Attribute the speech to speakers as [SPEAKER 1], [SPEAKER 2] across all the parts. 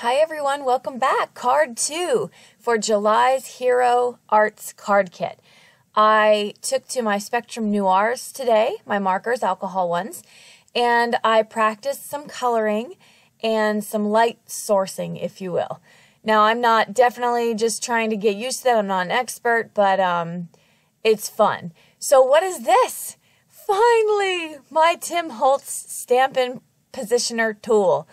[SPEAKER 1] Hi everyone, welcome back. Card 2 for July's Hero Arts card kit. I took to my Spectrum Noirs today, my markers, alcohol ones, and I practiced some coloring and some light sourcing, if you will. Now, I'm not definitely just trying to get used to that. I'm not an expert, but it's fun. So what is this? Finally, my Tim Holtz Stampin' Positioner tool.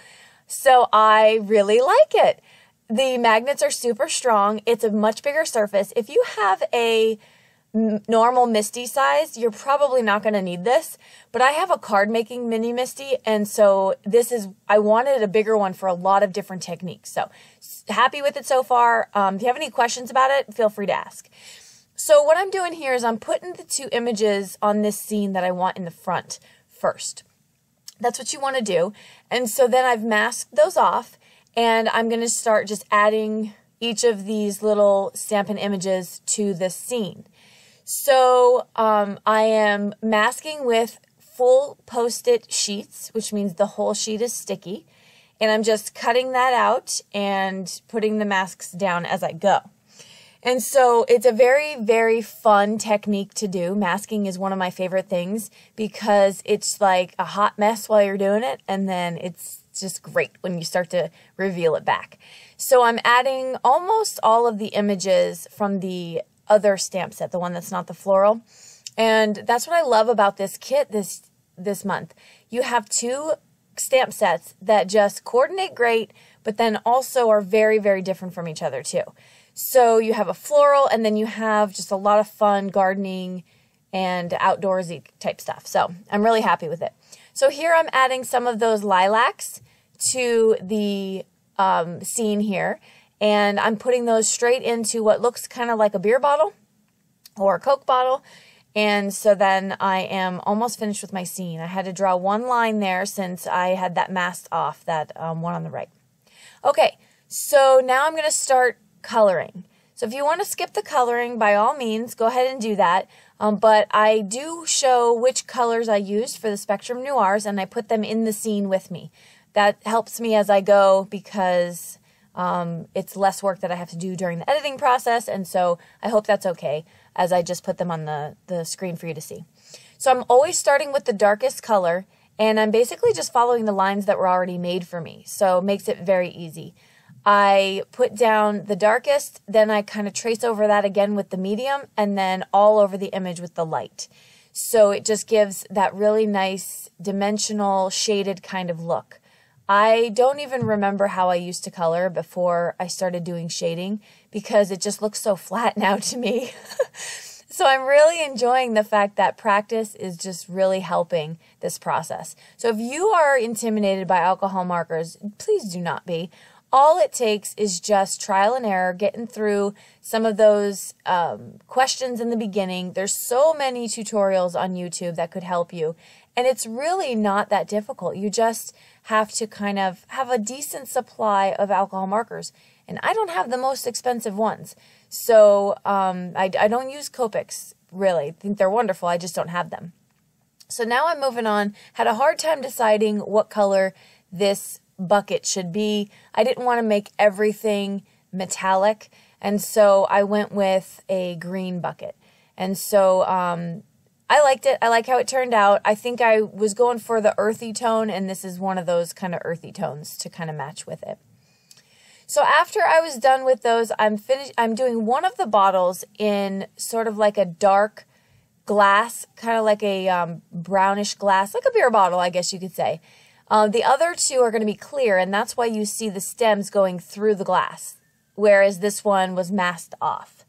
[SPEAKER 1] So I really like it. The magnets are super strong. It's a much bigger surface. If you have a normal MISTI size, you're probably not going to need this, but I have a card making mini MISTI, and so I wanted a bigger one for a lot of different techniques. So happy with it so far. If you have any questions about it, feel free to ask. So what I'm doing here is I'm putting the two images on this scene that I want in the front first. That's what you want to do. And so then I've masked those off, and I'm going to start just adding each of these little Stampin' images to this scene. So I am masking with full Post-it sheets, which means the whole sheet is sticky. And I'm just cutting that out and putting the masks down as I go. And so it's a very, very fun technique to do. Masking is one of my favorite things because it's like a hot mess while you're doing it, and then it's just great when you start to reveal it back. So I'm adding almost all of the images from the other stamp set, the one that's not the floral. And that's what I love about this kit this month. You have two stamp sets that just coordinate great, but then also are very, very different from each other too. So you have a floral, and then you have just a lot of fun gardening and outdoorsy type stuff. So I'm really happy with it. So here I'm adding some of those lilacs to the scene here, and I'm putting those straight into what looks kind of like a beer bottle or a Coke bottle. And so then I am almost finished with my scene. I had to draw one line there since I had that masked off, that one on the right. Okay, so now I'm going to start coloring. So if you want to skip the coloring, by all means, go ahead and do that. But I do show which colors I used for the Spectrum Noirs, and I put them in the scene with me. That helps me as I go because it's less work that I have to do during the editing process, and so I hope that's okay as I just put them on the screen for you to see. So I'm always starting with the darkest color, and I'm basically just following the lines that were already made for me, so it makes it very easy. I put down the darkest, then I kind of trace over that again with the medium, and then all over the image with the light. So it just gives that really nice dimensional shaded kind of look. I don't even remember how I used to color before I started doing shading because it just looks so flat now to me. So I'm really enjoying the fact that practice is just really helping this process. So if you are intimidated by alcohol markers, please do not be. All it takes is just trial and error, getting through some of those questions in the beginning. There's so many tutorials on YouTube that could help you, and it's really not that difficult. You just have to kind of have a decent supply of alcohol markers, and I don't have the most expensive ones. So I don't use Copics, really. I think they're wonderful. I just don't have them. So now I'm moving on. Had a hard time deciding what color this bucket should be. I didn't want to make everything metallic, and so I went with a green bucket. And so I liked it. I like how it turned out. I think I was going for the earthy tone, and this is one of those kind of earthy tones to kind of match with it. So after I was done with those, I'm doing one of the bottles in sort of like a dark glass, kind of like a brownish glass, like a beer bottle, I guess you could say. The other two are going to be clear, and that's why you see the stems going through the glass, whereas this one was masked off.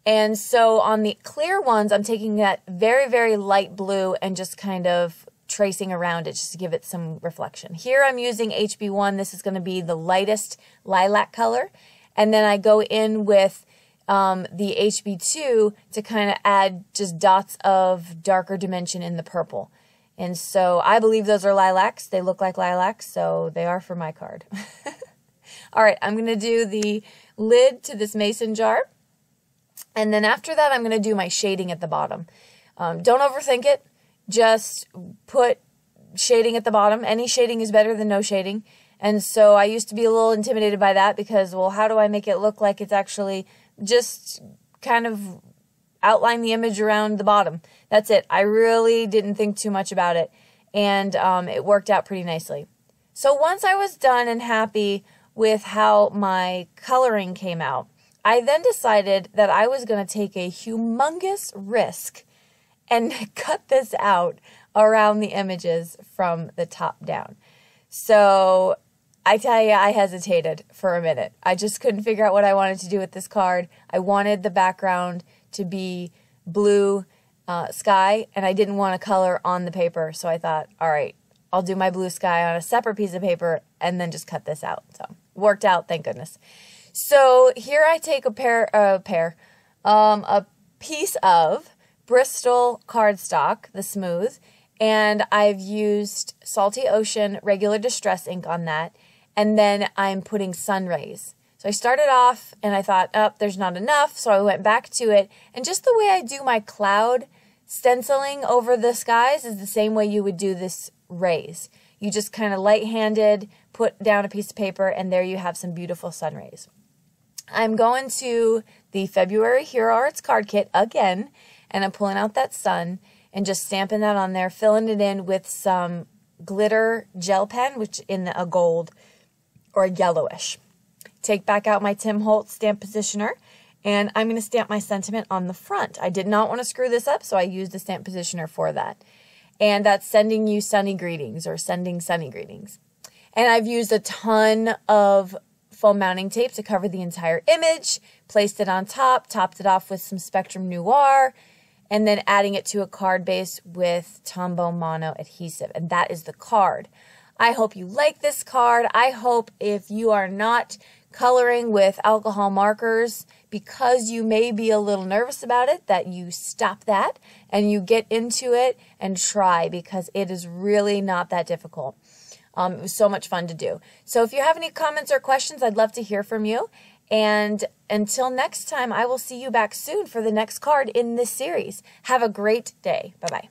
[SPEAKER 1] And so on the clear ones, I'm taking that very, very light blue and just kind of tracing around it just to give it some reflection. Here I'm using HB1. This is going to be the lightest lilac color. And then I go in with the HB2 to kind of add just dots of darker dimension in the purple. And so I believe those are lilacs. They look like lilacs, so they are for my card. All right, I'm going to do the lid to this mason jar. And then after that, I'm going to do my shading at the bottom. Don't overthink it. Just put shading at the bottom. Any shading is better than no shading. And so I used to be a little intimidated by that because, well, how do I make it look like it's actually just kind of outline the image around the bottom? That's it. I really didn't think too much about it, and it worked out pretty nicely. So once I was done and happy with how my coloring came out, I then decided that I was going to take a humongous risk and cut this out around the images from the top down. So I tell you, I hesitated for a minute. I just couldn't figure out what I wanted to do with this card. I wanted the background to be blue sky, and I didn't want to color on the paper. So I thought, all right, I'll do my blue sky on a separate piece of paper and then just cut this out. So worked out, thank goodness. So here I take a piece of Bristol cardstock, the smooth, and I've used Salty Ocean regular distress ink on that, and then I'm putting sun rays. So I started off and I thought, oh, there's not enough, so I went back to it, and just the way I do my cloud stenciling over the skies is the same way you would do this rays. You just kind of light-handed put down a piece of paper, and there you have some beautiful sun rays. I'm going to the February Hero Arts card kit again, and I'm pulling out that sun and just stamping that on there, filling it in with some glitter gel pen, which in a gold or a yellowish. Take back out my Tim Holtz stamp positioner, and I'm going to stamp my sentiment on the front. I did not want to screw this up, so I used the stamp positioner for that. And that's sending you sunny greetings, or sending sunny greetings. And I've used a ton of foam mounting tape to cover the entire image, placed it on top, topped it off with some Spectrum Noir, and then adding it to a card base with Tombo Mono Adhesive. And that is the card. I hope you like this card. I hope if you are not coloring with alcohol markers because you may be a little nervous about it, that you stop that and you get into it and try, because it is really not that difficult. It was so much fun to do. So if you have any comments or questions, I'd love to hear from you. And until next time, I will see you back soon for the next card in this series. Have a great day. Bye-bye.